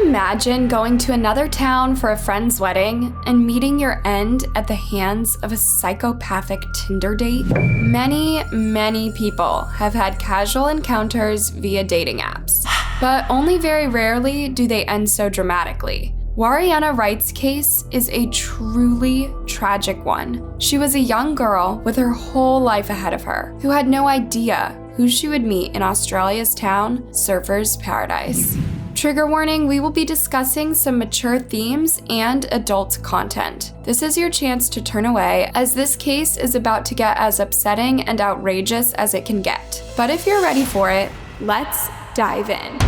imagine going to another town for a friend's wedding and meeting your end at the hands of a psychopathic Tinder date? Many people have had casual encounters via dating apps, but only very rarely do they end so dramatically. Wariana Wright's case is a truly tragic one. She was a young girl with her whole life ahead of her, who had no idea who she would meet in Australia's town, Surfers Paradise. Trigger warning, we will be discussing some mature themes and adult content. This is your chance to turn away, as this case is about to get as upsetting and outrageous as it can get. But if you're ready for it, let's dive in.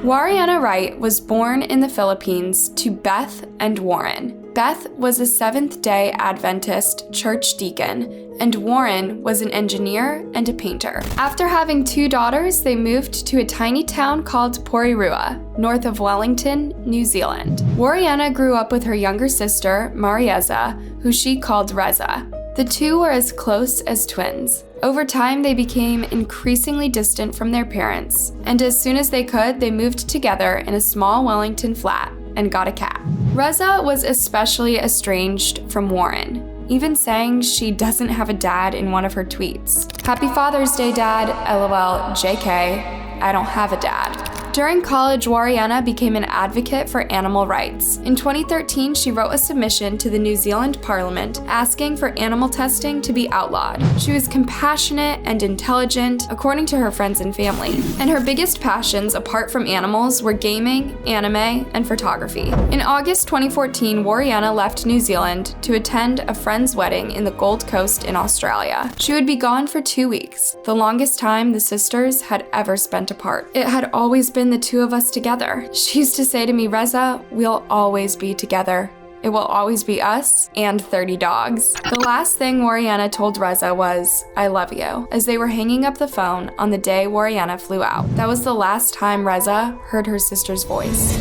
Wariana Wright was born in the Philippines to Beth and Warren. Beth was a Seventh-day Adventist church deacon, and Warren was an engineer and a painter. After having 2 daughters, they moved to a tiny town called Porirua, north of Wellington, New Zealand. Wariana grew up with her younger sister, Marieza, who she called Reza. The two were as close as twins. Over time, they became increasingly distant from their parents, and as soon as they could, they moved together in a small Wellington flat and got a cat. Reza was especially estranged from Warren, even saying she doesn't have a dad in one of her tweets. Happy Father's Day, Dad, LOL, JK, I don't have a dad. During college, Wariana became an advocate for animal rights. In 2013, she wrote a submission to the New Zealand Parliament asking for animal testing to be outlawed. She was compassionate and intelligent, according to her friends and family. And her biggest passions, apart from animals, were gaming, anime, and photography. In August 2014, Wariana left New Zealand to attend a friend's wedding in the Gold Coast in Australia. She would be gone for 2 weeks, the longest time the sisters had ever spent apart. It had always been the two of us together. She used to say to me, Reza, we'll always be together. It will always be us and 30 dogs. The last thing Wariana told Reza was, I love you, as they were hanging up the phone on the day Wariana flew out. That was the last time Reza heard her sister's voice.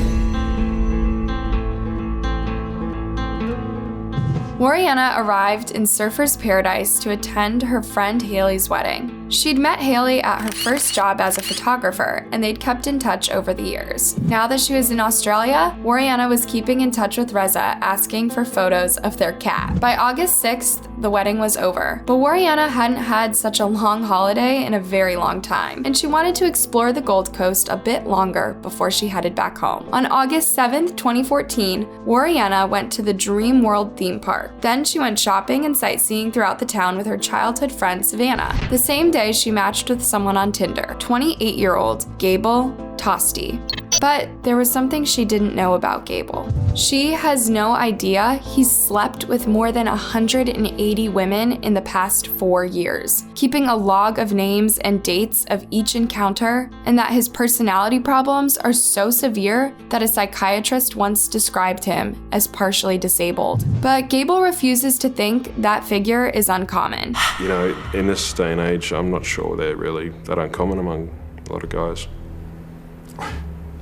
Wariana arrived in Surfers Paradise to attend her friend Haley's wedding. She'd met Haley at her first job as a photographer, and they'd kept in touch over the years. Now that she was in Australia, Wariana was keeping in touch with Reza, asking for photos of their cat. By August 6th, the wedding was over, but Wariana hadn't had such a long holiday in a very long time, and she wanted to explore the Gold Coast a bit longer before she headed back home. On August 7th, 2014, Wariana went to the Dream World theme park. Then she went shopping and sightseeing throughout the town with her childhood friend Savannah. The same day, she matched with someone on Tinder, 28-year-old Gable Tosti. But there was something she didn't know about Gable. She has no idea he's slept with more than 180 women in the past 4 years, keeping a log of names and dates of each encounter, and that his personality problems are so severe that a psychiatrist once described him as partially disabled. But Gable refuses to think that figure is uncommon. You know, in this day and age, I'm not sure they're really that uncommon among a lot of guys.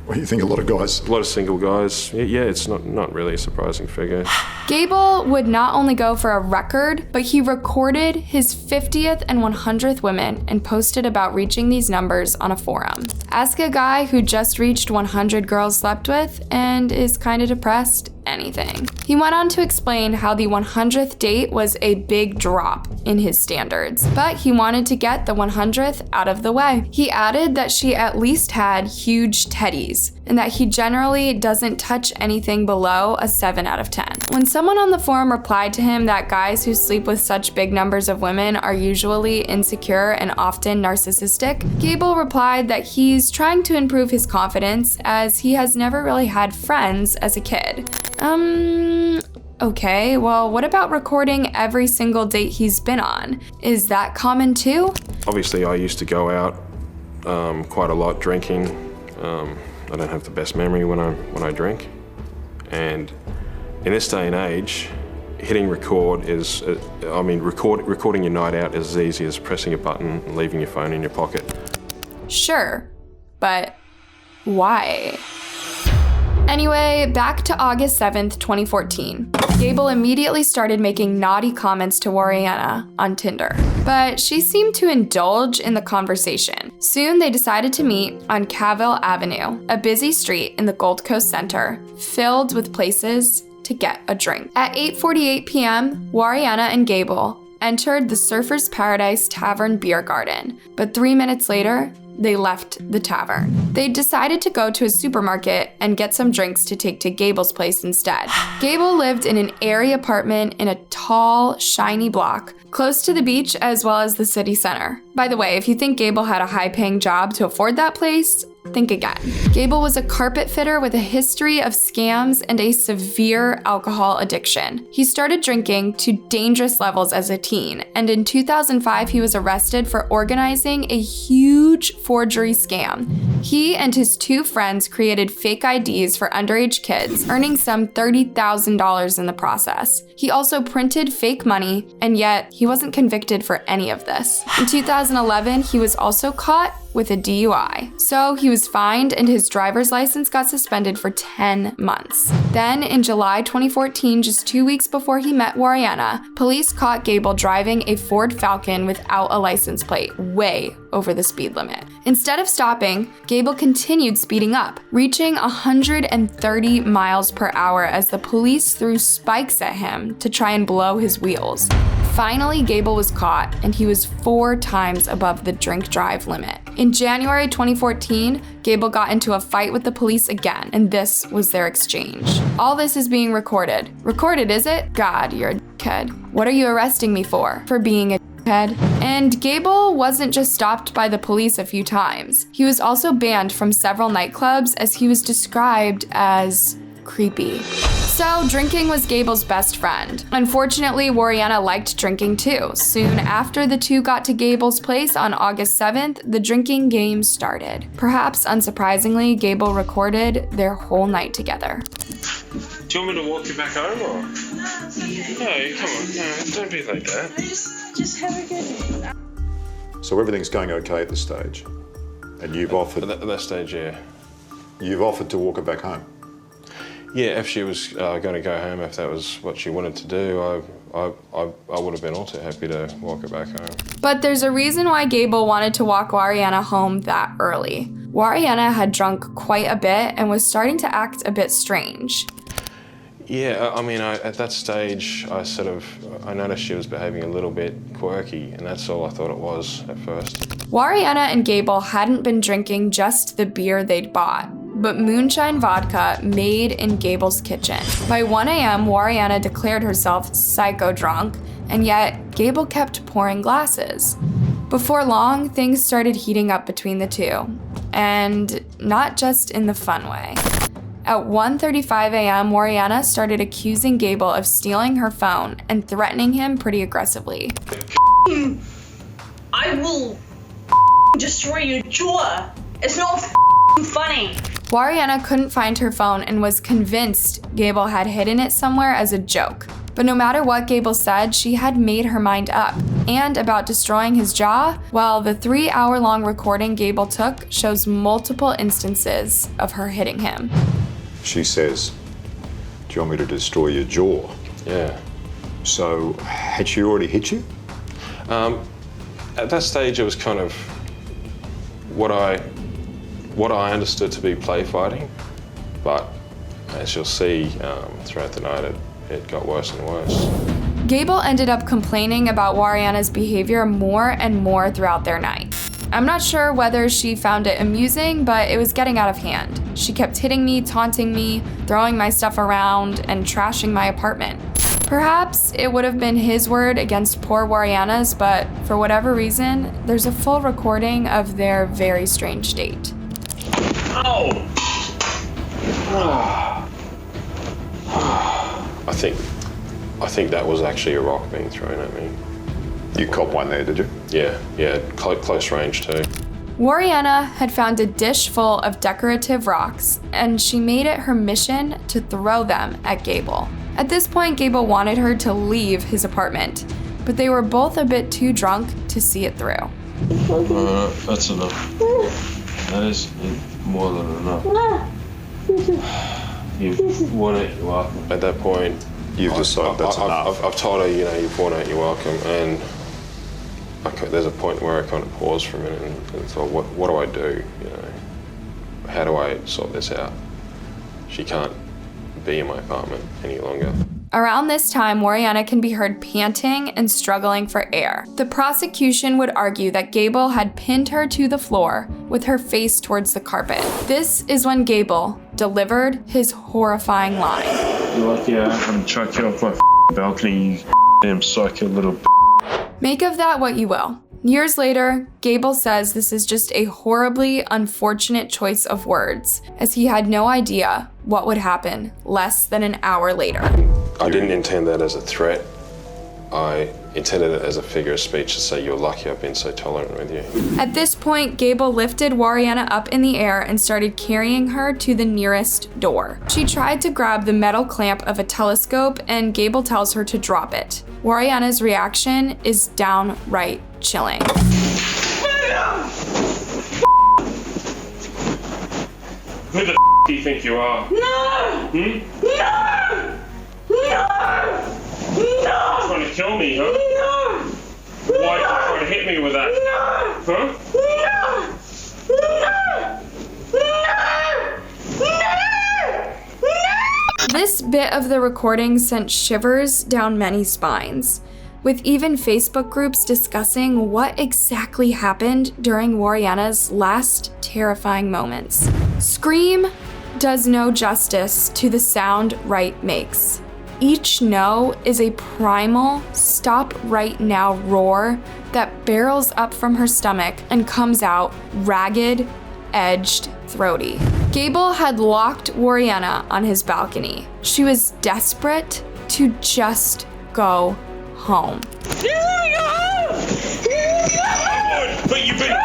What do you think, a lot of guys? A lot of single guys. Yeah, it's not really a surprising figure. Gable would not only go for a record, but he recorded his 50th and 100th women and posted about reaching these numbers on a forum. Ask a guy who just reached 100 girls slept with and is kind of depressed anything. He went on to explain how the 100th date was a big drop in his standards, but he wanted to get the 100th out of the way. He added that she at least had huge teddies, and that he generally doesn't touch anything below a 7 out of 10. When someone on the forum replied to him that guys who sleep with such big numbers of women are usually insecure and often narcissistic, Gable replied that he's trying to improve his confidence as he has never really had friends as a kid. Okay, well, what about recording every single date he's been on? Is that common too? Obviously, I used to go out quite a lot drinking. I don't have the best memory when I drink. And in this day and age, hitting record is, recording your night out is as easy as pressing a button and leaving your phone in your pocket. Sure, but why? Anyway, back to August 7th, 2014. Gable immediately started making naughty comments to Wariana on Tinder, but she seemed to indulge in the conversation. Soon they decided to meet on Cavill Avenue, a busy street in the Gold Coast Center, filled with places to get a drink. At 8:48 p.m., Wariana and Gable entered the Surfer's Paradise Tavern Beer Garden, but 3 minutes later, they left the tavern. They decided to go to a supermarket and get some drinks to take to Gable's place instead. Gable lived in an airy apartment in a tall, shiny block, close to the beach as well as the city center. By the way, if you think Gable had a high-paying job to afford that place, think again. Gable was a carpet fitter with a history of scams and a severe alcohol addiction. He started drinking to dangerous levels as a teen, and in 2005 he was arrested for organizing a huge forgery scam. He and his 2 friends created fake IDs for underage kids, earning some $30,000 in the process. He also printed fake money, and yet he wasn't convicted for any of this. In 2011, he was also caught with a DUI. So he was fined and his driver's license got suspended for 10 months. Then in July 2014, just 2 weeks before he met Wariana, police caught Gable driving a Ford Falcon without a license plate, way over the speed limit. Instead of stopping, Gable continued speeding up, reaching 130 miles per hour as the police threw spikes at him to try and blow his wheels. Finally, Gable was caught, and he was 4 times above the drink drive limit. In January 2014, Gable got into a fight with the police again, and this was their exchange. All this is being recorded. Recorded, is it? God, you're a dickhead. What are you arresting me for? For being a dickhead? And Gable wasn't just stopped by the police a few times. He was also banned from several nightclubs as he was described as creepy. So drinking was Gable's best friend. Unfortunately, Wariana liked drinking too. Soon after the two got to Gable's place on August 7th, the drinking game started. Perhaps unsurprisingly, Gable recorded their whole night together. Do you want me to walk you back home or? No, come on, no, don't be like that. Just have a good day. So everything's going okay at this stage, and you've offered. At that stage, yeah. You've offered to walk her back home. Yeah, if she was going to go home, if that was what she wanted to do, I would have been all too happy to walk her back home. But there's a reason why Gable wanted to walk Wariana home that early. Wariana had drunk quite a bit and was starting to act a bit strange. Yeah, I mean, at that stage, I noticed she was behaving a little bit quirky, and that's all I thought it was at first. Wariana and Gable hadn't been drinking just the beer they'd bought, but moonshine vodka made in Gable's kitchen. By 1 a.m., Wariana declared herself psycho drunk, and yet Gable kept pouring glasses. Before long, things started heating up between the two, and not just in the fun way. At 1:35 a.m., Wariana started accusing Gable of stealing her phone and threatening him pretty aggressively. I will destroy your jaw. It's not funny. Wariana couldn't find her phone and was convinced Gable had hidden it somewhere as a joke. But no matter what Gable said, she had made her mind up. And about destroying his jaw, well, the 3-hour-long recording Gable took shows multiple instances of her hitting him. She says, "Do you want me to destroy your jaw?" Yeah. So, had she already hit you? At that stage, it was kind of what I understood to be play fighting, but as you'll see throughout the night, it got worse and worse. Gable ended up complaining about Wariana's behavior more and more throughout their night. I'm not sure whether she found it amusing, but it was getting out of hand. She kept hitting me, taunting me, throwing my stuff around, and trashing my apartment. Perhaps it would have been his word against poor Wariana's, but for whatever reason, there's a full recording of their very strange date. Oh! I think that was actually a rock being thrown at me. You caught one there, did you? Yeah, close range too. Wariana had found a dish full of decorative rocks, and she made it her mission to throw them at Gable. At this point, Gable wanted her to leave his apartment, but they were both a bit too drunk to see it through. That's enough. That is more than enough. You've worn out your welcome. At that point, You've decided that's enough. I've told her, you've worn out your welcome, and there's a point where I kind of paused for a minute and thought, what do I do? How do I sort this out? She can't be in my apartment any longer. Around this time, Wariana can be heard panting and struggling for air. The prosecution would argue that Gable had pinned her to the floor with her face towards the carpet. This is when Gable delivered his horrifying line. You're like, yeah, I'm gonna chuck you off my balcony, you damn psycho little Make of that what you will. Years later, Gable says this is just a horribly unfortunate choice of words, as he had no idea what would happen less than an hour later. I didn't intend that as a threat. I intended it as a figure of speech to say, you're lucky I've been so tolerant with you. At this point, Gable lifted Wariana up in the air and started carrying her to the nearest door. She tried to grab the metal clamp of a telescope, and Gable tells her to drop it. Wariana's reaction is downright chilling. Who the do you think you are? No! No! No! No! You're trying to kill me, huh? No! Why are you trying to hit me with that? No! Huh? No! No! No! This bit of the recording sent shivers down many spines, with even Facebook groups discussing what exactly happened during Wariana's last terrifying moments. Scream does no justice to the sound Wright makes. Each no is a primal, stop right now roar that barrels up from her stomach and comes out ragged, edged, throaty. Gable had locked Wariana on his balcony. She was desperate to just go home. But you've been...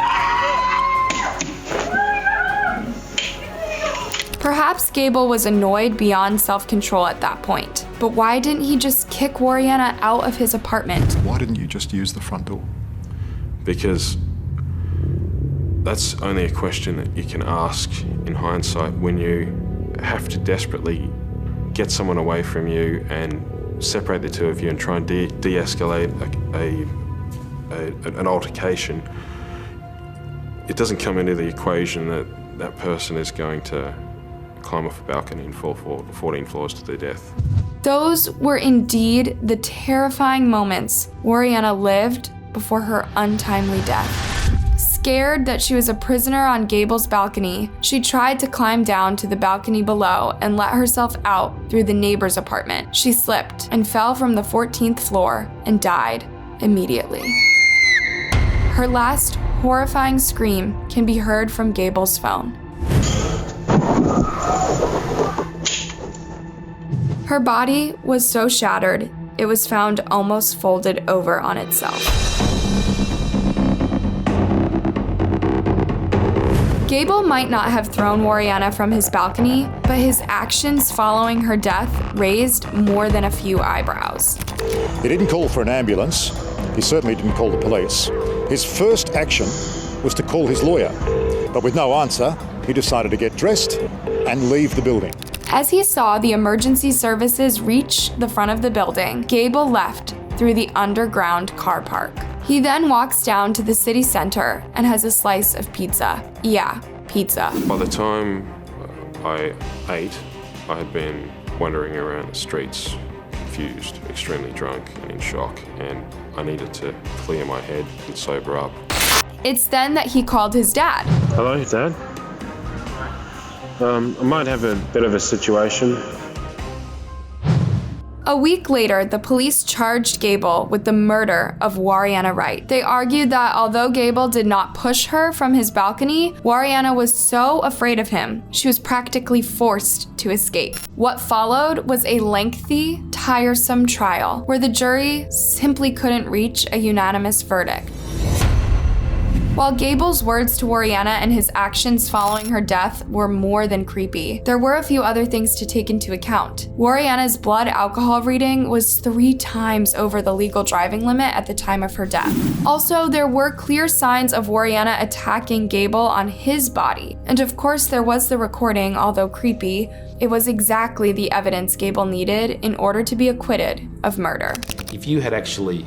Perhaps Gable was annoyed beyond self-control at that point, but why didn't he just kick Wariana out of his apartment? Why didn't you just use the front door? Because that's only a question that you can ask in hindsight when you have to desperately get someone away from you and separate the two of you and try and de-escalate an altercation. It doesn't come into the equation that that person is going to climb off a balcony and fall 14 floors to their death. Those were indeed the terrifying moments Wariana lived before her untimely death. Scared that she was a prisoner on Gable's balcony, she tried to climb down to the balcony below and let herself out through the neighbor's apartment. She slipped and fell from the 14th floor and died immediately. Her last horrifying scream can be heard from Gable's phone. Her body was so shattered, it was found almost folded over on itself. Gable might not have thrown Wariana from his balcony, but his actions following her death raised more than a few eyebrows. He didn't call for an ambulance. He certainly didn't call the police. His first action was to call his lawyer, but with no answer, he decided to get dressed and leave the building. As he saw the emergency services reach the front of the building, Gable left through the underground car park. He then walks down to the city center and has a slice of pizza. Yeah, pizza. By the time I ate, I had been wandering around the streets, confused, extremely drunk and in shock, and I needed to clear my head and sober up. It's then that he called his dad. Hello, Dad. I might have a bit of a situation. A week later, the police charged Gable with the murder of Wariana Wright. They argued that although Gable did not push her from his balcony, Wariana was so afraid of him, she was practically forced to escape. What followed was a lengthy, tiresome trial where the jury simply couldn't reach a unanimous verdict. While Gable's words to Warriana and his actions following her death were more than creepy, there were a few other things to take into account. Warriana's blood alcohol reading was 3 times over the legal driving limit at the time of her death. Also, there were clear signs of Warriana attacking Gable on his body. And of course, there was the recording, although creepy. It was exactly the evidence Gable needed in order to be acquitted of murder. If you had actually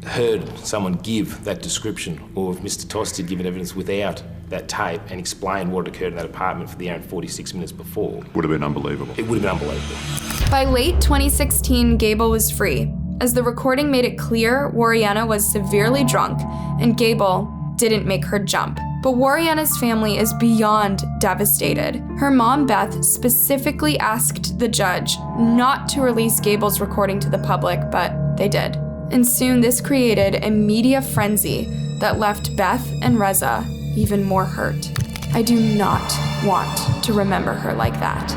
heard someone give that description, or if Mr. Tost had given evidence without that tape and explained what had occurred in that apartment for the hour and 46 minutes before, Would have been unbelievable. it would have been unbelievable. By late 2016, Gable was free, as the recording made it clear Warriana was severely drunk and Gable didn't make her jump. But Warriana's family is beyond devastated. Her mom, Beth, specifically asked the judge not to release Gable's recording to the public, but they did. And soon this created a media frenzy that left Beth and Reza even more hurt. I do not want to remember her like that.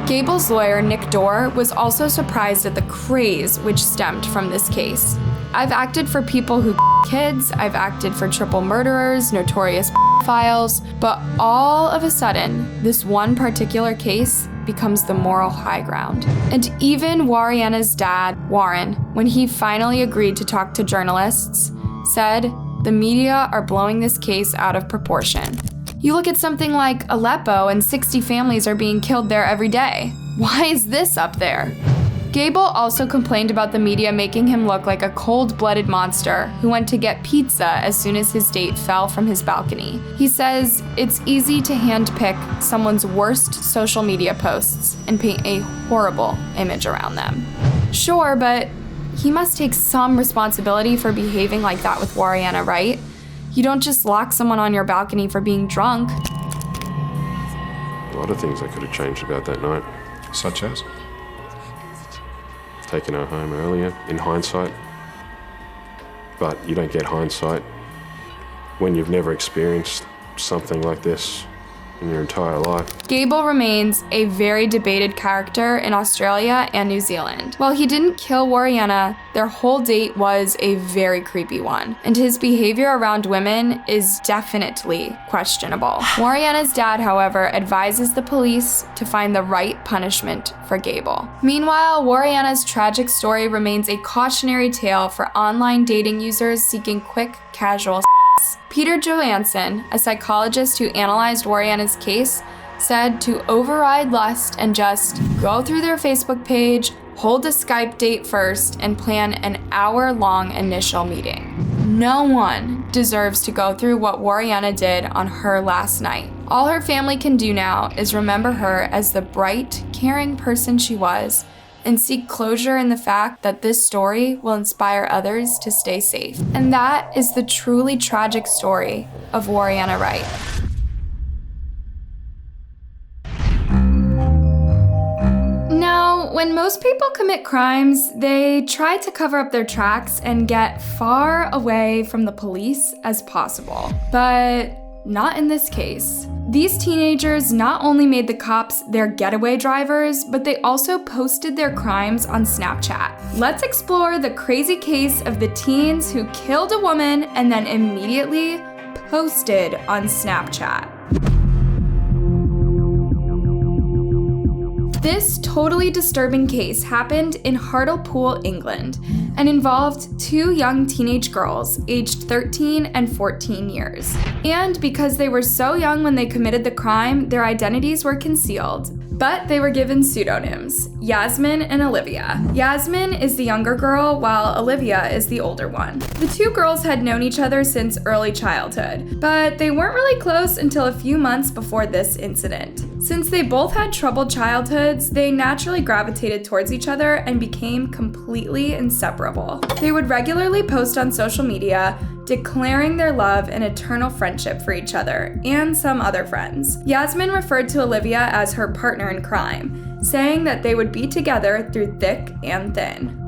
Gable's lawyer, Nick Dorr, was also surprised at the craze which stemmed from this case. I've acted for people who kids, I've acted for triple murderers, notorious files, but all of a sudden, this one particular case becomes the moral high ground. And even Warriana's dad, Warren, when he finally agreed to talk to journalists, said, "The media are blowing this case out of proportion. You look at something like Aleppo and 60 families are being killed there every day. Why is this up there?" Gable also complained about the media making him look like a cold-blooded monster who went to get pizza as soon as his date fell from his balcony. He says it's easy to handpick someone's worst social media posts and paint a horrible image around them. Sure, but he must take some responsibility for behaving like that with Warriana, right? You don't just lock someone on your balcony for being drunk. A lot of things I could have changed about that night. Such as? Taking her home earlier, in hindsight. But you don't get hindsight when you've never experienced something like this in your entire life. Gable remains a very debated character in Australia and New Zealand. While he didn't kill Warriana, their whole date was a very creepy one, and his behavior around women is definitely questionable. Warriana's dad, however, advises the police to find the right punishment for Gable. Meanwhile, Warriana's tragic story remains a cautionary tale for online dating users seeking quick, casual sex. Peter Johansson, a psychologist who analyzed Warriana's case, said to override lust and just go through their Facebook page, hold a Skype date first, and plan an hour-long initial meeting. No one deserves to go through what Warriana did on her last night. All her family can do now is remember her as the bright, caring person she was, and seek closure in the fact that this story will inspire others to stay safe. And that is the truly tragic story of Warriana Wright. Now, when most people commit crimes, they try to cover up their tracks and get far away from the police as possible. But not in this case. These teenagers not only made the cops their getaway drivers, but they also posted their crimes on Snapchat. Let's explore the crazy case of the teens who killed a woman and then immediately posted on Snapchat. This totally disturbing case happened in Hartlepool, England, and involved 2 young teenage girls aged 13 and 14 years. And because they were so young when they committed the crime, their identities were concealed. But they were given pseudonyms, Yasmin and Olivia. Yasmin is the younger girl, while Olivia is the older one. The 2 girls had known each other since early childhood, but they weren't really close until a few months before this incident. Since they both had troubled childhoods, they naturally gravitated towards each other and became completely inseparable. They would regularly post on social media, declaring their love and eternal friendship for each other and some other friends. Yasmin referred to Olivia as her partner in crime, saying that they would be together through thick and thin.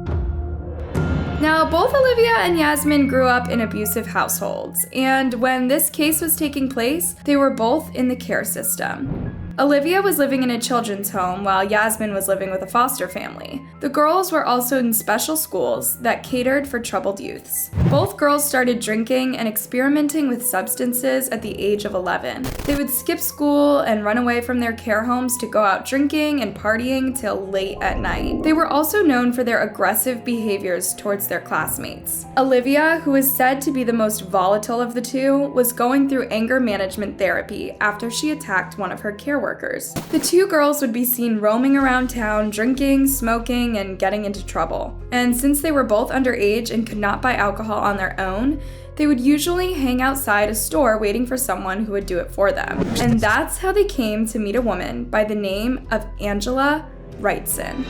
Now, both Olivia and Yasmin grew up in abusive households, and when this case was taking place, they were both in the care system. Olivia was living in a children's home while Yasmin was living with a foster family. The girls were also in special schools that catered for troubled youths. Both girls started drinking and experimenting with substances at the age of 11. They would skip school and run away from their care homes to go out drinking and partying till late at night. They were also known for their aggressive behaviors towards their classmates. Olivia, who is said to be the most volatile of the two, was going through anger management therapy after she attacked one of her care workers. The two girls would be seen roaming around town, drinking, smoking, and getting into trouble. And since they were both underage and could not buy alcohol on their own, they would usually hang outside a store waiting for someone who would do it for them. And that's how they came to meet a woman by the name of Angela Wrightson.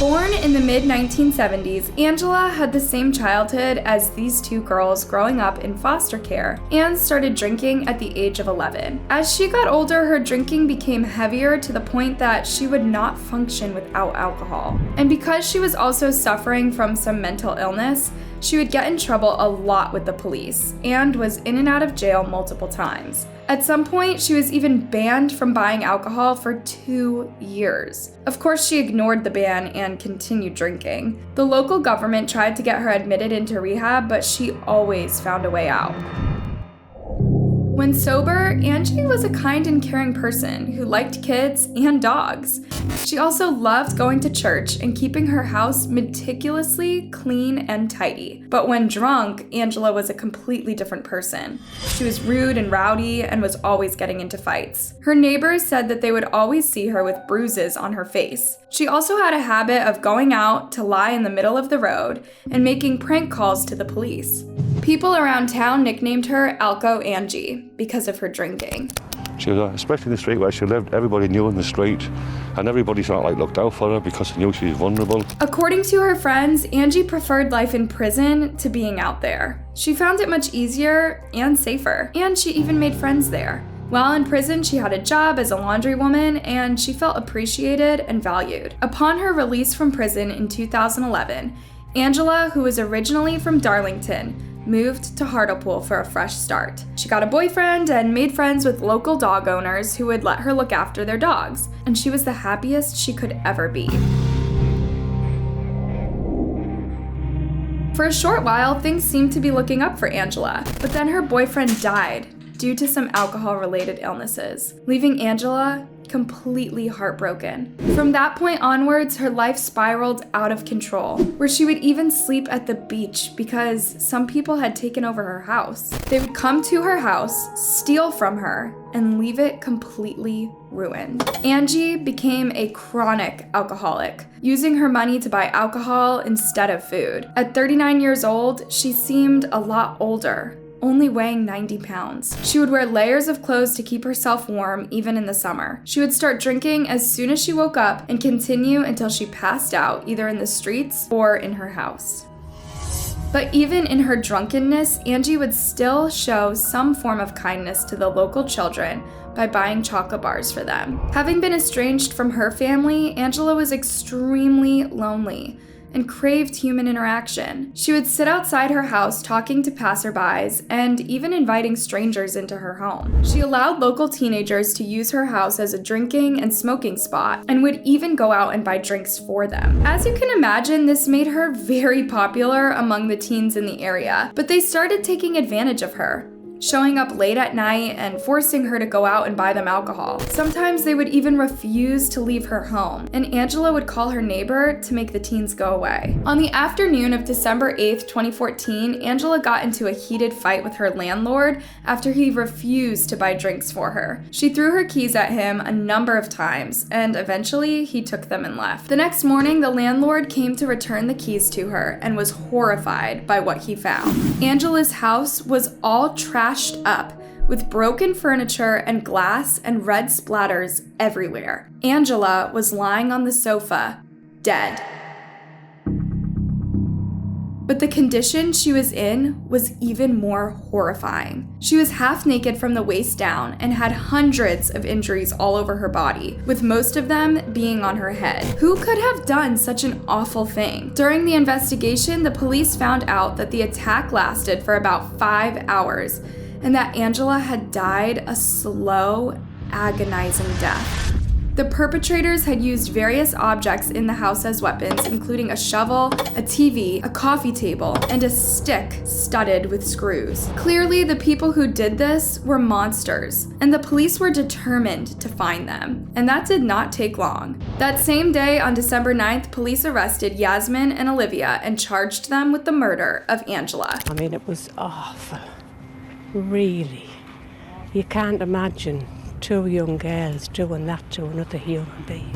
Born in the mid-1970s, Angela had the same childhood as these two girls growing up in foster care and started drinking at the age of 11. As she got older, her drinking became heavier to the point that she would not function without alcohol. And because she was also suffering from some mental illness, she would get in trouble a lot with the police and was in and out of jail multiple times. At some point, she was even banned from buying alcohol for 2 years. Of course, she ignored the ban and continued drinking. The local government tried to get her admitted into rehab, but she always found a way out. When sober, Angie was a kind and caring person who liked kids and dogs. She also loved going to church and keeping her house meticulously clean and tidy. But when drunk, Angela was a completely different person. She was rude and rowdy and was always getting into fights. Her neighbors said that they would always see her with bruises on her face. She also had a habit of going out to lie in the middle of the road and making prank calls to the police. People around town nicknamed her Alco Angie because of her drinking. She was, especially in the street where she lived, everybody knew in the street, and everybody sort of like looked out for her because they knew she was vulnerable. According to her friends, Angie preferred life in prison to being out there. She found it much easier and safer, and she even made friends there. While in prison, she had a job as a laundrywoman, and she felt appreciated and valued. Upon her release from prison in 2011, Angela, who was originally from Darlington, moved to Hartlepool for a fresh start. She got a boyfriend and made friends with local dog owners who would let her look after their dogs, and she was the happiest she could ever be. For a short while, things seemed to be looking up for Angela, but then her boyfriend died due to some alcohol-related illnesses, leaving Angela completely heartbroken. From that point onwards, her life spiraled out of control, where she would even sleep at the beach because some people had taken over her house. They would come to her house, steal from her, and leave it completely ruined. Angie became a chronic alcoholic, using her money to buy alcohol instead of food. At 39 years old, she seemed a lot older, only weighing 90 pounds. She would wear layers of clothes to keep herself warm, even in the summer. She would start drinking as soon as she woke up and continue until she passed out, either in the streets or in her house. But even in her drunkenness, Angie would still show some form of kindness to the local children by buying chocolate bars for them. Having been estranged from her family, Angela was extremely lonely and craved human interaction. She would sit outside her house talking to passerbys and even inviting strangers into her home. She allowed local teenagers to use her house as a drinking and smoking spot and would even go out and buy drinks for them. As you can imagine, this made her very popular among the teens in the area, but they started taking advantage of her, showing up late at night and forcing her to go out and buy them alcohol. Sometimes they would even refuse to leave her home, and Angela would call her neighbor to make the teens go away. On the afternoon of December 8th, 2014, Angela got into a heated fight with her landlord after he refused to buy drinks for her. She threw her keys at him a number of times, and eventually he took them and left. The next morning, the landlord came to return the keys to her and was horrified by what he found. Angela's house was all trashed up, with broken furniture and glass and red splatters everywhere. Angela was lying on the sofa, dead. But the condition she was in was even more horrifying. She was half naked from the waist down and had hundreds of injuries all over her body, with most of them being on her head. Who could have done such an awful thing? During the investigation, the police found out that the attack lasted for about 5 hours, and that Angela had died a slow, agonizing death. The perpetrators had used various objects in the house as weapons, including a shovel, a TV, a coffee table, and a stick studded with screws. Clearly, the people who did this were monsters, and the police were determined to find them. And that did not take long. That same day, on December 9th, police arrested Yasmin and Olivia and charged them with the murder of Angela. I mean, it was awful. Really. You can't imagine 2 young girls doing that to another human being.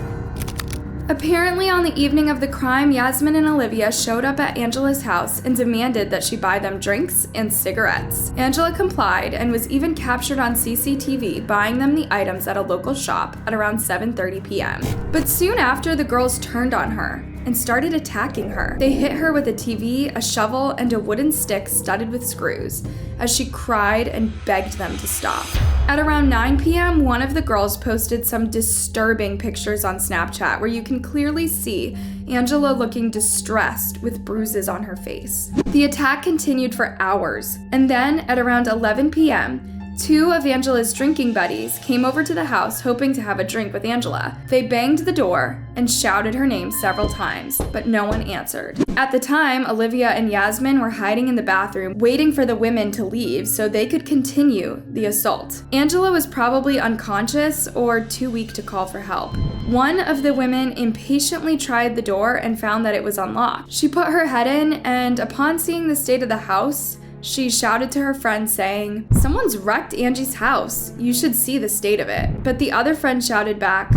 Apparently, on the evening of the crime, Yasmin and Olivia showed up at Angela's house and demanded that she buy them drinks and cigarettes. Angela complied and was even captured on CCTV buying them the items at a local shop at around 7:30 p.m. But soon after, the girls turned on her and started attacking her. They hit her with a TV, a shovel, and a wooden stick studded with screws as she cried and begged them to stop. At around 9 p.m., one of the girls posted some disturbing pictures on Snapchat where you can clearly see Angela looking distressed with bruises on her face. The attack continued for hours, and then at around 11 p.m., 2 of Angela's drinking buddies came over to the house hoping to have a drink with Angela. They banged the door and shouted her name several times, but no one answered. At the time, Olivia and Yasmin were hiding in the bathroom, waiting for the women to leave so they could continue the assault. Angela was probably unconscious or too weak to call for help. One of the women impatiently tried the door and found that it was unlocked. She put her head in, and upon seeing the state of the house, she shouted to her friend saying, "Someone's wrecked Angie's house. You should see the state of it." But the other friend shouted back,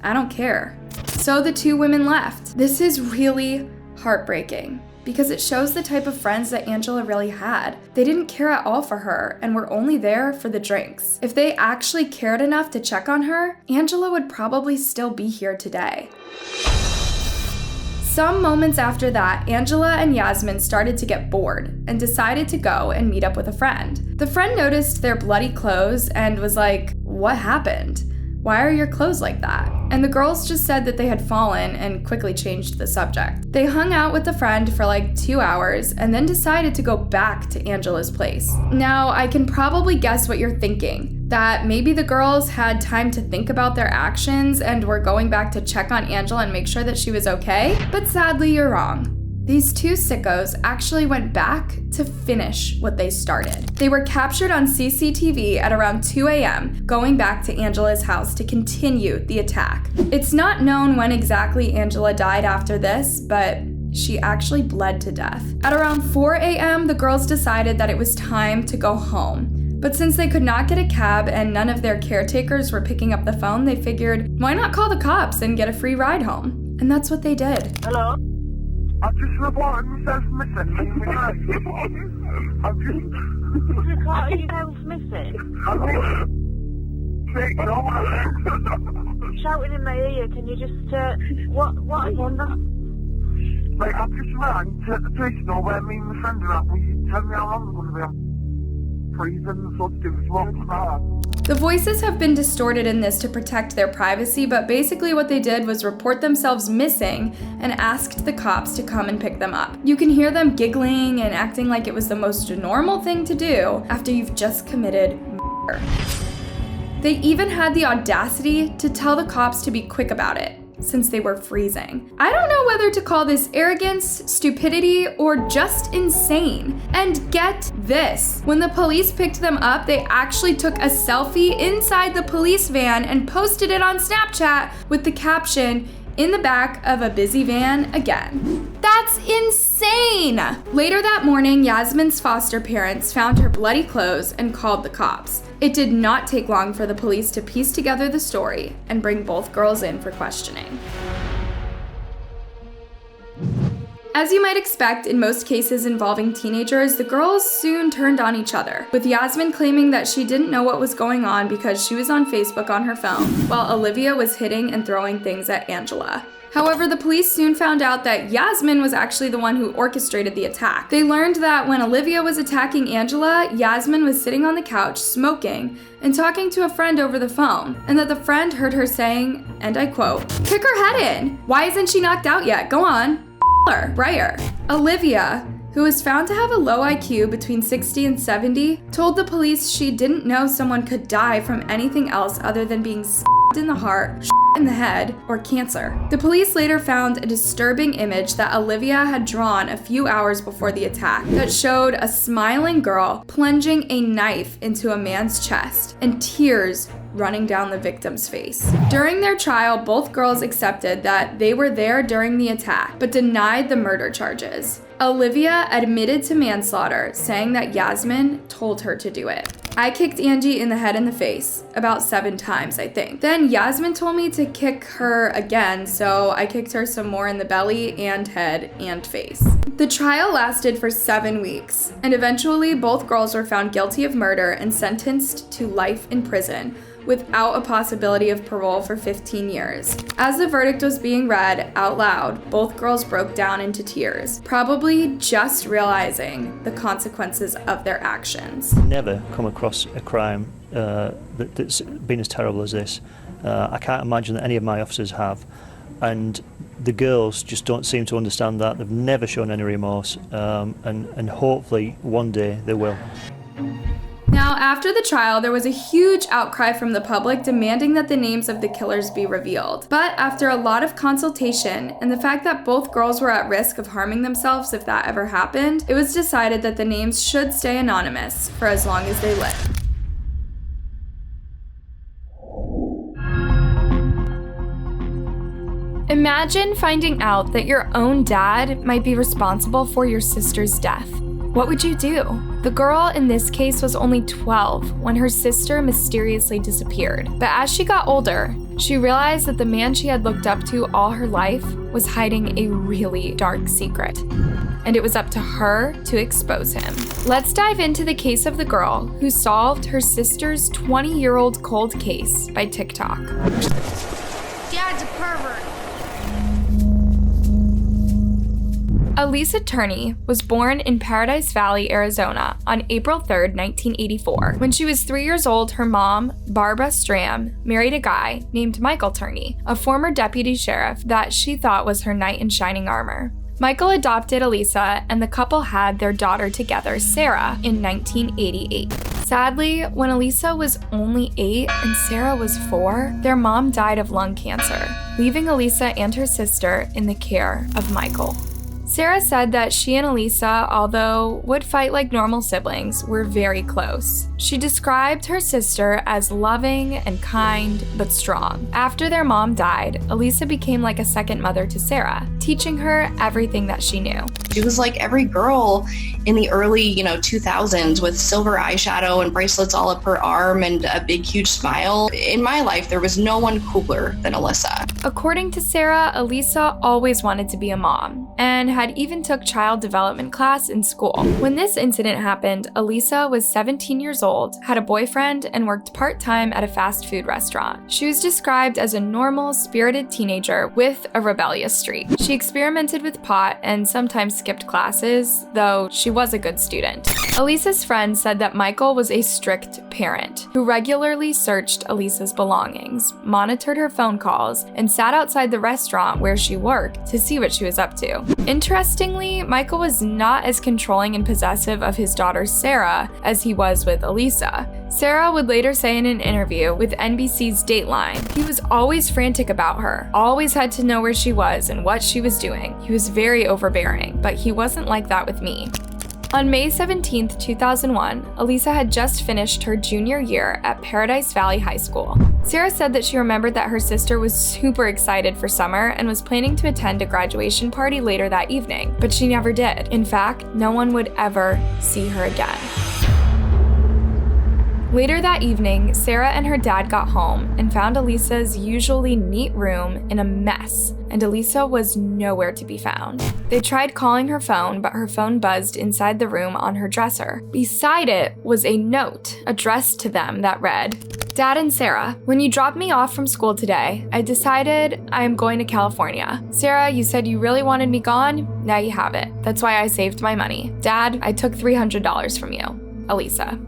"I don't care." So the 2 women left. This is really heartbreaking because it shows the type of friends that Angela really had. They didn't care at all for her and were only there for the drinks. If they actually cared enough to check on her, Angela would probably still be here today. Some moments after that, Angela and Yasmin started to get bored and decided to go and meet up with a friend. The friend noticed their bloody clothes and was like, "What happened? Why are your clothes like that?" And the girls just said that they had fallen and quickly changed the subject. They hung out with the friend for like 2 hours and then decided to go back to Angela's place. Now, I can probably guess what you're thinking. That maybe the girls had time to think about their actions and were going back to check on Angela and make sure that she was okay. But sadly, you're wrong. These 2 sickos actually went back to finish what they started. They were captured on CCTV at around 2 a.m., going back to Angela's house to continue the attack. It's not known when exactly Angela died after this, but she actually bled to death. At around 4 a.m., the girls decided that it was time to go home. But since they could not get a cab and none of their caretakers were picking up the phone, they figured, why not call the cops and get a free ride home? And that's what they did. Hello? I've just reported myself missing. I've just... You report yourself missing? Shouting in my ear, can you just, what are you on? Mate, I've just rang to the police know where me and my friend are at. Will you tell me how long I'm going to be on? The voices have been distorted in this to protect their privacy, but basically what they did was report themselves missing and asked the cops to come and pick them up. You can hear them giggling and acting like it was the most normal thing to do after you've just committed murder. They even had the audacity to tell the cops to be quick about it, since they were freezing. I don't know whether to call this arrogance, stupidity, or just insane. And get this, when the police picked them up, they actually took a selfie inside the police van and posted it on Snapchat with the caption, "In the back of a busy van again." That's insane! Later that morning, Yasmin's foster parents found her bloody clothes and called the cops. It did not take long for the police to piece together the story and bring both girls in for questioning. As you might expect in most cases involving teenagers, the girls soon turned on each other, with Yasmin claiming that she didn't know what was going on because she was on Facebook on her phone, while Olivia was hitting and throwing things at Angela. However, the police soon found out that Yasmin was actually the one who orchestrated the attack. They learned that when Olivia was attacking Angela, Yasmin was sitting on the couch smoking and talking to a friend over the phone, and that the friend heard her saying, and I quote, "Kick her head in! Why isn't she knocked out yet? Go on, her, right her." Olivia who was found to have a low IQ between 60 and 70, told the police she didn't know someone could die from anything else other than being in the heart, in the head, or cancer. The police later found a disturbing image that Olivia had drawn a few hours before the attack that showed a smiling girl plunging a knife into a man's chest and tears running down the victim's face. During their trial, both girls accepted that they were there during the attack, but denied the murder charges. Olivia admitted to manslaughter, saying that Yasmin told her to do it. I kicked Angie in the head and the face, about 7 times, I think. Then Yasmin told me to kick her again, so I kicked her some more in the belly and head and face. The trial lasted for 7 weeks, and eventually both girls were found guilty of murder and sentenced to life in prison, without a possibility of parole for 15 years. As the verdict was being read out loud, both girls broke down into tears, probably just realizing the consequences of their actions. Never come across a crime that's been as terrible as this. I can't imagine that any of my officers have, and the girls just don't seem to understand that. They've never shown any remorse, and hopefully one day they will. Now, after the trial, there was a huge outcry from the public demanding that the names of the killers be revealed. But after a lot of consultation and the fact that both girls were at risk of harming themselves if that ever happened, it was decided that the names should stay anonymous for as long as they live. Imagine finding out that your own dad might be responsible for your sister's death. What would you do? The girl in this case was only 12 when her sister mysteriously disappeared. But as she got older, she realized that the man she had looked up to all her life was hiding a really dark secret. And it was up to her to expose him. Let's dive into the case of the girl who solved her sister's 20-year-old cold case by TikTok. Dad's a pervert. Elisa Turney was born in Paradise Valley, Arizona on April 3, 1984. When she was 3 years old, her mom, Barbara Stram, married a guy named Michael Turney, a former deputy sheriff that she thought was her knight in shining armor. Michael adopted Elisa, and the couple had their daughter together, Sarah, in 1988. Sadly, when Elisa was only 8 and Sarah was 4, their mom died of lung cancer, leaving Elisa and her sister in the care of Michael. Sarah said that she and Elisa, although would fight like normal siblings, were very close. She described her sister as loving and kind, but strong. After their mom died, Elisa became like a second mother to Sarah, teaching her everything that she knew. She was like every girl in the early, 2000s with silver eyeshadow and bracelets all up her arm and a big, huge smile. In my life, there was no one cooler than Elisa. According to Sarah, Elisa always wanted to be a mom and had even took child development class in school. When this incident happened, Elisa was 17 years old, had a boyfriend, and worked part-time at a fast food restaurant. She was described as a normal, spirited teenager with a rebellious streak. She experimented with pot and sometimes skipped classes, though she was a good student. Elisa's friend said that Michael was a strict parent who regularly searched Elisa's belongings, monitored her phone calls, and sat outside the restaurant where she worked to see what she was up to. Interestingly, Michael was not as controlling and possessive of his daughter Sarah as he was with Elisa. Sarah would later say in an interview with NBC's Dateline, he was always frantic about her, always had to know where she was and what she was doing. He was very overbearing, but he wasn't like that with me. On May 17, 2001, Elisa had just finished her junior year at Paradise Valley High School. Sarah said that she remembered that her sister was super excited for summer and was planning to attend a graduation party later that evening, but she never did. In fact, no one would ever see her again. Later that evening, Sarah and her dad got home and found Elisa's usually neat room in a mess, and Elisa was nowhere to be found. They tried calling her phone, but her phone buzzed inside the room on her dresser. Beside it was a note addressed to them that read, "Dad and Sarah, when you dropped me off from school today, I decided I am going to California. Sarah, you said you really wanted me gone. Now you have it. That's why I saved my money. Dad, I took $300 from you. Elisa."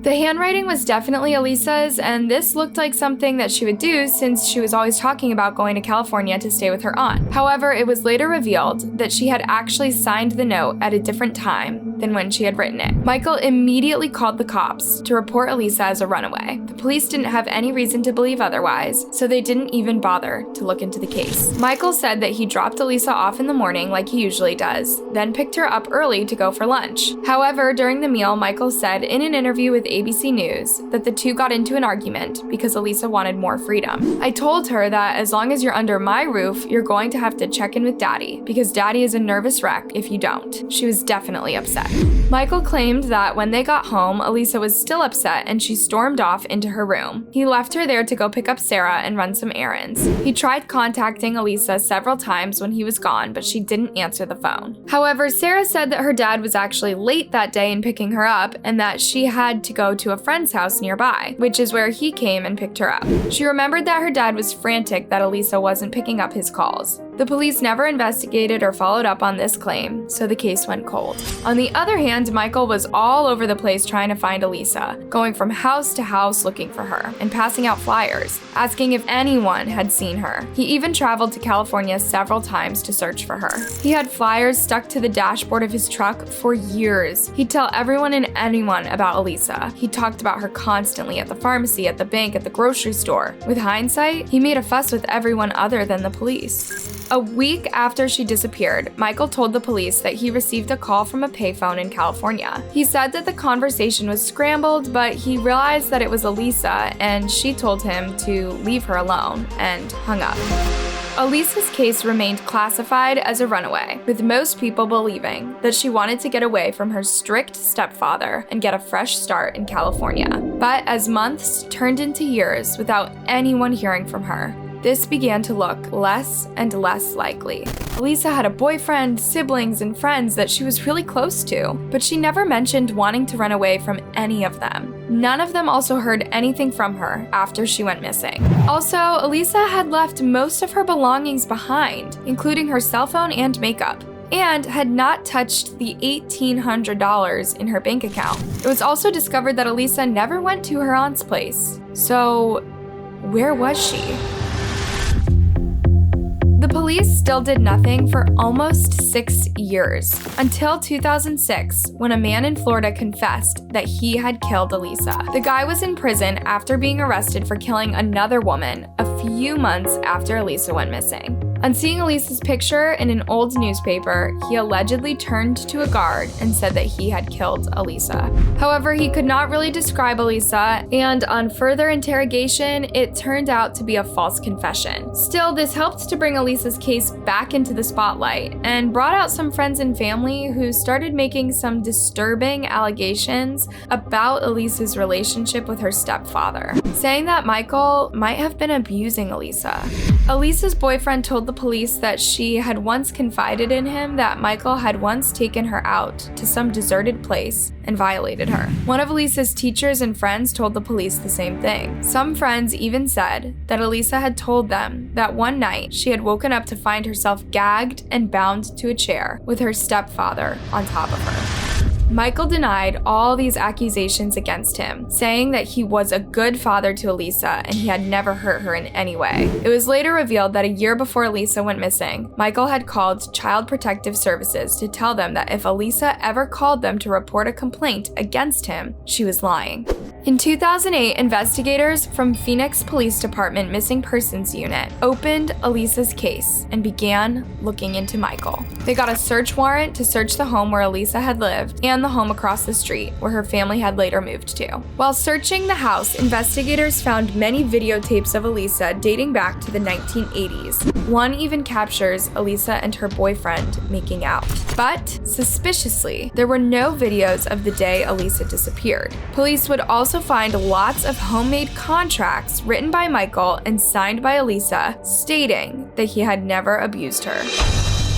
The handwriting was definitely Elisa's, and this looked like something that she would do since she was always talking about going to California to stay with her aunt. However, it was later revealed that she had actually signed the note at a different time than when she had written it. Michael immediately called the cops to report Elisa as a runaway. The police didn't have any reason to believe otherwise, so they didn't even bother to look into the case. Michael said that he dropped Elisa off in the morning like he usually does, then picked her up early to go for lunch. However, during the meal, Michael said in an interview with ABC News that the two got into an argument because Elisa wanted more freedom. I told her that as long as you're under my roof, you're going to have to check in with Daddy, because Daddy is a nervous wreck if you don't. She was definitely upset. Michael claimed that when they got home, Elisa was still upset and she stormed off into her room. He left her there to go pick up Sarah and run some errands. He tried contacting Elisa several times when he was gone, but she didn't answer the phone. However, Sarah said that her dad was actually late that day in picking her up and that she had to go to a friend's house nearby, which is where he came and picked her up. She remembered that her dad was frantic that Elisa wasn't picking up his calls. The police never investigated or followed up on this claim, so the case went cold. On the other hand, Michael was all over the place trying to find Elisa, going from house to house looking for her, and passing out flyers, asking if anyone had seen her. He even traveled to California several times to search for her. He had flyers stuck to the dashboard of his truck for years. He'd tell everyone and anyone about Elisa. He talked about her constantly at the pharmacy, at the bank, at the grocery store. With hindsight, he made a fuss with everyone other than the police. A week after she disappeared, Michael told the police that he received a call from a payphone in California. He said that the conversation was scrambled, but he realized that it was Elisa, and she told him to leave her alone, and hung up. Elisa's case remained classified as a runaway, with most people believing that she wanted to get away from her strict stepfather and get a fresh start in California. But as months turned into years without anyone hearing from her, this began to look less and less likely. Elisa had a boyfriend, siblings, and friends that she was really close to, but she never mentioned wanting to run away from any of them. None of them also heard anything from her after she went missing. Also, Elisa had left most of her belongings behind, including her cell phone and makeup, and had not touched the $1,800 in her bank account. It was also discovered that Elisa never went to her aunt's place. So, where was she? The police still did nothing for almost 6 years, until 2006, when a man in Florida confessed that he had killed Elisa. The guy was in prison after being arrested for killing another woman a few months after Elisa went missing. On seeing Elisa's picture in an old newspaper, he allegedly turned to a guard and said that he had killed Elisa. However, he could not really describe Elisa, and on further interrogation, it turned out to be a false confession. Still, this helped to bring Elisa's case back into the spotlight and brought out some friends and family who started making some disturbing allegations about Elisa's relationship with her stepfather, saying that Michael might have been abusing Elisa. Elisa's boyfriend told the police that she had once confided in him that Michael had once taken her out to some deserted place and violated her. One of Elisa's teachers and friends told the police the same thing. Some friends even said that Elisa had told them that one night she had woken up to find herself gagged and bound to a chair with her stepfather on top of her. Michael denied all these accusations against him, saying that he was a good father to Elisa and he had never hurt her in any way. It was later revealed that a year before Elisa went missing, Michael had called Child Protective Services to tell them that if Elisa ever called them to report a complaint against him, she was lying. In 2008, investigators from Phoenix Police Department Missing Persons Unit opened Elisa's case and began looking into Michael. They got a search warrant to search the home where Elisa had lived and the home across the street where her family had later moved to. While searching the house, investigators found many videotapes of Elisa dating back to the 1980s. One even captures Elisa and her boyfriend making out. But, suspiciously, there were no videos of the day Elisa disappeared. Police would also find lots of homemade contracts written by Michael and signed by Elisa, stating that he had never abused her.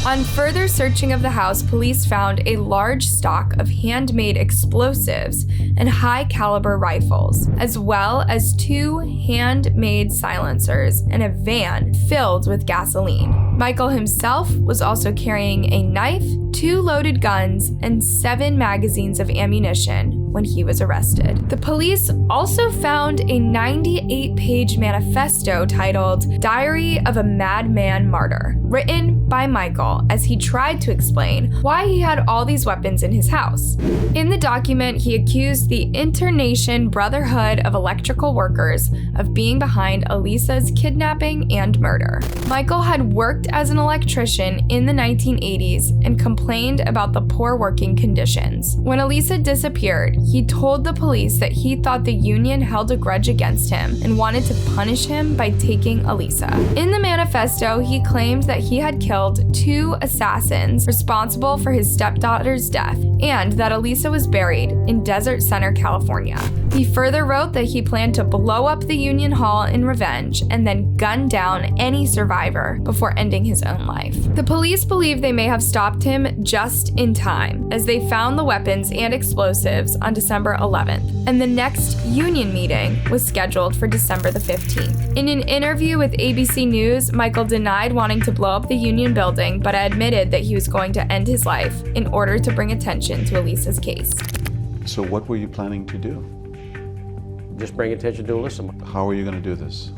On further searching of the house, police found a large stock of handmade explosives and high-caliber rifles, as well as 2 handmade silencers and a van filled with gasoline. Michael himself was also carrying a knife, 2 loaded guns, and 7 magazines of ammunition, when he was arrested. The police also found a 98-page manifesto titled Diary of a Madman Martyr, written by Michael as he tried to explain why he had all these weapons in his house. In the document, he accused the Internation Brotherhood of Electrical Workers of being behind Elisa's kidnapping and murder. Michael had worked as an electrician in the 1980s and complained about the poor working conditions. When Elisa disappeared, he told the police that he thought the union held a grudge against him and wanted to punish him by taking Elisa. In the manifesto, he claimed that he had killed 2 assassins responsible for his stepdaughter's death and that Elisa was buried in Desert Center, California. He further wrote that he planned to blow up the Union Hall in revenge and then gun down any survivor before ending his own life. The police believe they may have stopped him just in time, as they found the weapons and explosives on December 11th, and the next union meeting was scheduled for December the 15th. In an interview with ABC News, Michael denied wanting to blow up the Union building, but admitted that he was going to end his life in order to bring attention to Elisa's case. So what were you planning to do? Just bring attention to Elisa. How are you going to do this?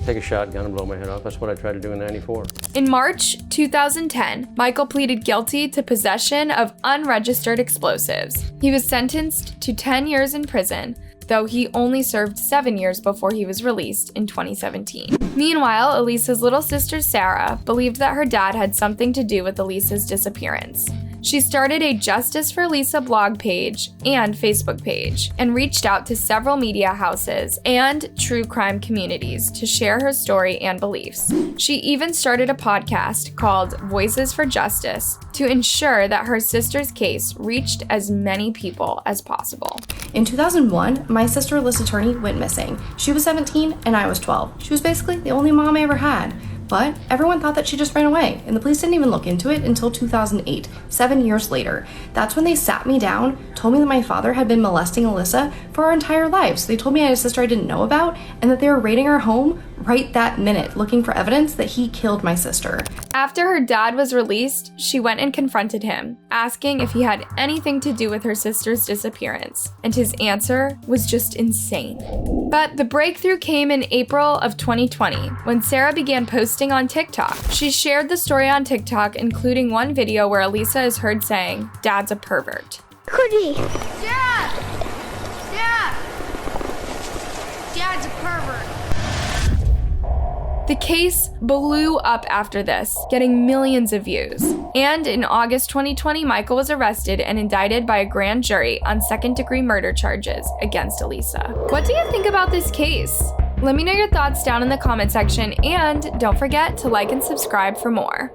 Take a shotgun and blow my head off. That's what I tried to do in '94. In March 2010, Michael pleaded guilty to possession of unregistered explosives. He was sentenced to 10 years in prison, though he only served 7 years before he was released in 2017. Meanwhile, Elisa's little sister Sarah believed that her dad had something to do with Elisa's disappearance. She started a Justice for Elisa blog page and Facebook page and reached out to several media houses and true crime communities to share her story and beliefs. She even started a podcast called Voices for Justice to ensure that her sister's case reached as many people as possible. In 2001, my sister Alyssa Turney went missing. She was 17 and I was 12. She was basically the only mom I ever had. But everyone thought that she just ran away, and the police didn't even look into it until 2008, 7 years later. That's when they sat me down, told me that my father had been molesting Alyssa for our entire lives. They told me I had a sister I didn't know about, and that they were raiding our home right that minute, looking for evidence that he killed my sister. After her dad was released, she went and confronted him, asking if he had anything to do with her sister's disappearance, and his answer was just insane. But the breakthrough came in April of 2020, when Sarah began posting on TikTok. She shared the story on TikTok, including one video where Elisa is heard saying, "Dad's a pervert." Cookie! Sarah! Sarah! Dad's a pervert. The case blew up after this, getting millions of views. And in August 2020, Michael was arrested and indicted by a grand jury on second-degree murder charges against Elisa. What do you think about this case? Let me know your thoughts down in the comment section, and don't forget to like and subscribe for more.